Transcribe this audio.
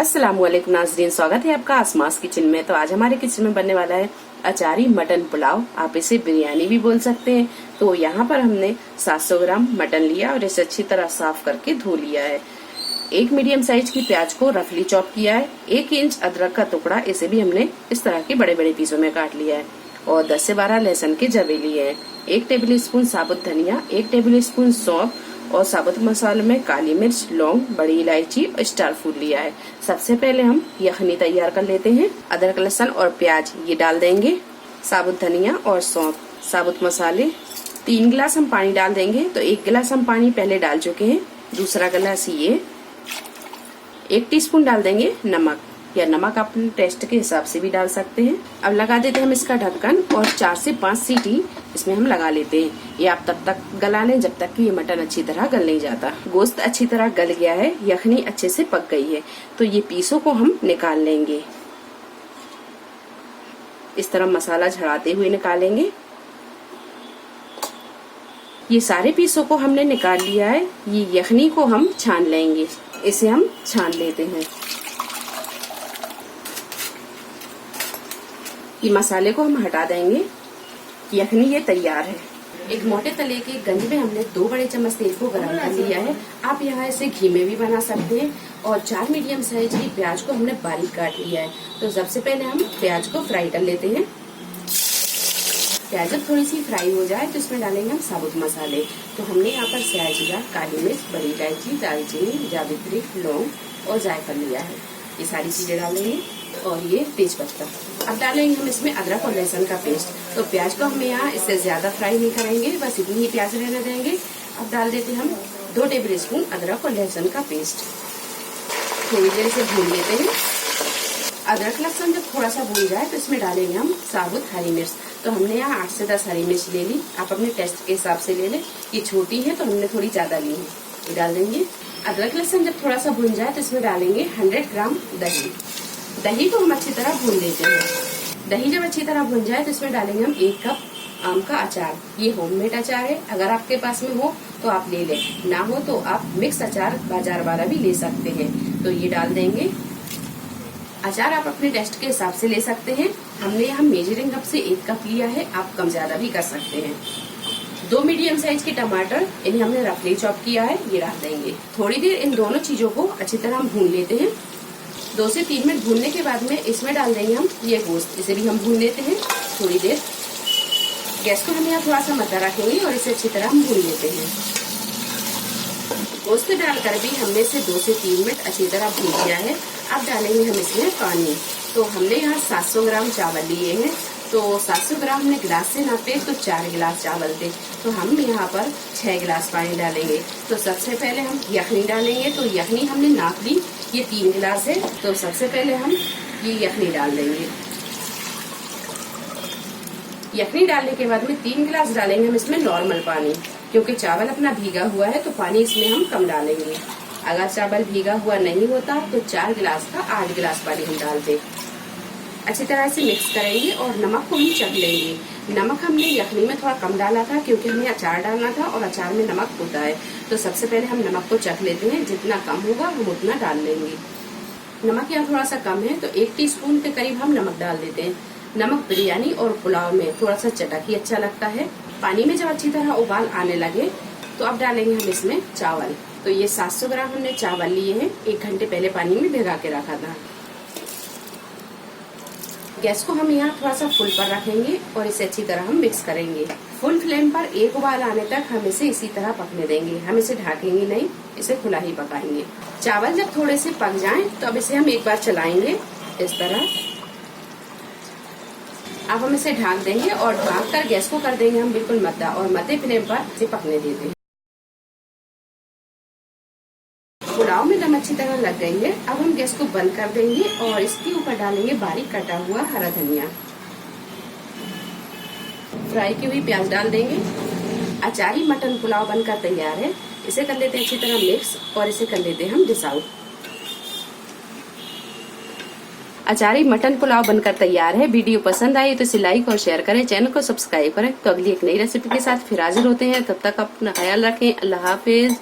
अस्सलामुअलैकुम नाज़रीन, स्वागत है आपका आसमास किचन में। तो आज हमारे किचन में बनने वाला है अचारी मटन पुलाव। आप इसे बिरयानी भी बोल सकते हैं। तो यहाँ पर हमने 700 ग्राम मटन लिया और इसे अच्छी तरह साफ करके धो लिया है। एक मीडियम साइज की प्याज को रफली चॉप किया है। 1 इंच अदरक का टुकड़ा, इसे भी हमने इस तरह के बड़े बड़े पीसों में काट लिया है। और 10 से 12 लहसुन के जवे लिए हैं। 1 टेबल स्पून साबुत धनिया, 1 टेबल स्पून सौंफ और साबुत मसालों में काली मिर्च, लौंग, बड़ी इलायची और स्टार फूड लिया है। सबसे पहले हम यखनी तैयार कर लेते हैं। अदरक, लहसुन और प्याज ये डाल देंगे, साबुत धनिया और सौंफ, साबुत मसाले। 3 गिलास हम पानी डाल देंगे। तो 1 गिलास हम पानी पहले डाल चुके हैं, दूसरा गिलास ये। 1 टीस्पून डाल देंगे नमक, या नमक अपने टेस्ट के हिसाब से भी डाल सकते हैं। अब लगा देते हैं हम इसका ढक्कन और 4 से 5 सीटी इसमें हम लगा लेते हैं। ये आप तब तक गला लें जब तक कि ये मटन अच्छी तरह गल नहीं जाता। गोश्त अच्छी तरह गल गया है, यखनी अच्छे से पक गई है। तो ये पीसों को हम निकाल लेंगे। इस तरह मसाला झड़ाते हुए निकालेंगे। ये सारे पीसों को हमने निकाल लिया है। ये यखनी को हम छान लेंगे। इसे हम छान लेते हैं। ये मसाले को हम हटा देंगे। यखनी ये तैयार है। एक मोटे तले के गंज में हमने 2 बड़े चम्मच तेल को गरम कर लिया है। आप यहाँ इसे घी में भी बना सकते हैं। और 4 मीडियम साइज की प्याज को हमने बारीक काट लिया है। तो सबसे पहले हम प्याज को फ्राई कर लेते हैं। प्याज जब थोड़ी सी फ्राई हो जाए तो इसमें डालेंगे हम साबुत मसाले। तो हमने यहाँ पर सयाज जीरा, काली मिर्च, बड़ी इलायची, दालचीनी, जावित्री, लौंग और जायफल लिया है। ये सारी चीजें डालेंगे और ये तेज पत्ता। अब डालेंगे हम इसमें अदरक और लहसुन का पेस्ट। तो प्याज को हम यहाँ इससे ज्यादा फ्राई नहीं करेंगे, बस इतनी ही प्याज रहने देंगे। अब डाल देते हम 2 टेबल स्पून अदरक और लहसुन का पेस्ट। थोड़ी देर इसे भून लेते हैं। अदरक लहसुन जब थोड़ा सा भून जाए तो इसमें डालेंगे हम साबुत हरी मिर्च। तो हमने यहाँ 8 से 10 हरी मिर्च ले ली। आप अपने टेस्ट के हिसाब से ले लें। ये छोटी है तो हमने थोड़ी ज्यादा ली है। ये डाल देंगे। अदरक लहसुन जब थोड़ा सा भून जाए तो इसमें डालेंगे 100 ग्राम दही। दही को हम अच्छी तरह भून लेते हैं। दही जब अच्छी तरह भून जाए तो इसमें डालेंगे हम 1 कप आम का अचार। ये होममेड अचार है। अगर आपके पास में हो तो आप ले लें, ना हो तो आप मिक्स अचार बाजार वाला भी ले सकते हैं। तो ये डाल देंगे। अचार आप अपने टेस्ट के हिसाब से ले सकते हैं। हमने यहाँ मेजरिंग कप से 1 कप लिया है। आप कम ज्यादा भी कर सकते हैं। 2 मीडियम साइज के टमाटर, इन्हें हमने रफली चॉप किया है, ये डाल देंगे। थोड़ी देर इन दोनों चीजों को अच्छी तरह हम भून लेते हैं। 2 से 3 मिनट भूनने के बाद में इसमें डाल देंगे हम ये गोश्त। इसे भी हम भून लेते हैं थोड़ी देर। गैस को हम यहाँ थोड़ा सा मद्दा रखेंगे और इसे अच्छी तरह हम भून लेते हैं। गोश्त डालकर भी हमने इसे 2 से 3 मिनट अच्छी तरह भून लिया है। अब डालेंगे हम इसमें पानी। तो हमने यहाँ 700 ग्राम चावल लिए हैं। तो 700 ग्राम हमने गिलास से नापे तो 4 गिलास चावल थे। तो हम यहाँ पर 6 गिलास पानी डालेंगे। तो सबसे पहले हम यखनी डालेंगे। तो यखनी हमने नाप ली, ये 3 गिलास है। तो सबसे पहले हम ये यखनी डाल देंगे। यखनी डालने के बाद में 3 गिलास डालेंगे हम इसमें नॉर्मल पानी, क्योंकि चावल अपना भीगा हुआ है तो पानी इसमें हम कम डालेंगे। अगर चावल भीगा हुआ नहीं होता तो 4 गिलास का 8 गिलास पानी हम डालते। अच्छी तरह से मिक्स करेंगे और नमक को हम चख लेंगे। नमक हमने यखनी में थोड़ा कम डाला था क्योंकि हमें अचार डालना था और अचार में नमक होता है। तो सबसे पहले हम नमक को चख लेते हैं। जितना कम होगा हम उतना डाल लेंगे। नमक यहाँ थोड़ा सा कम है तो 1 टीस्पून के करीब हम नमक डाल देते हैं। नमक बिरयानी और पुलाव में थोड़ा सा चटक ही अच्छा लगता है। पानी में जब अच्छी तरह उबाल आने लगे तो अब डालेंगे हम इसमें चावल। तो ये 700 ग्राम हमने चावल लिए हैं। 1 घंटे पहले पानी में भिगा के रखा था। गैस को हम यहाँ थोड़ा सा फुल पर रखेंगे और इसे अच्छी तरह हम मिक्स करेंगे। फुल फ्लेम पर 1 उबाल आने तक हम इसे इसी तरह पकने देंगे। हम इसे ढकेंगे नहीं, इसे खुला ही पकाएंगे। चावल जब थोड़े से पक जाएं तो अब इसे हम एक बार चलाएंगे इस तरह। अब हम इसे ढक देंगे और ढक कर गैस को कर देंगे हम बिल्कुल मद्दा और मध्य फ्लेम पर इसे पकने देते हैं। पुलाव में दम अच्छी तरह लग गई है। अब हम गैस को बंद कर देंगे और इसके ऊपर डालेंगे बारीक कटा हुआ हरा धनिया। फ्राई की हुई प्याज डाल देंगे। अचारी मटन पुलाव बनकर तैयार है। इसे कर लेते हैं अच्छी तरह मिक्स और इसे कर लेते हैं हम डिश आउट। अचारी मटन पुलाव बनकर तैयार है। वीडियो पसंद आई तो इसे लाइक और शेयर करें, चैनल को सब्सक्राइब करें। तो अगली एक नई रेसिपी के साथ फिर हाजिर होते हैं। तब तक अपना ख्याल रखें। अल्लाह हाफिज।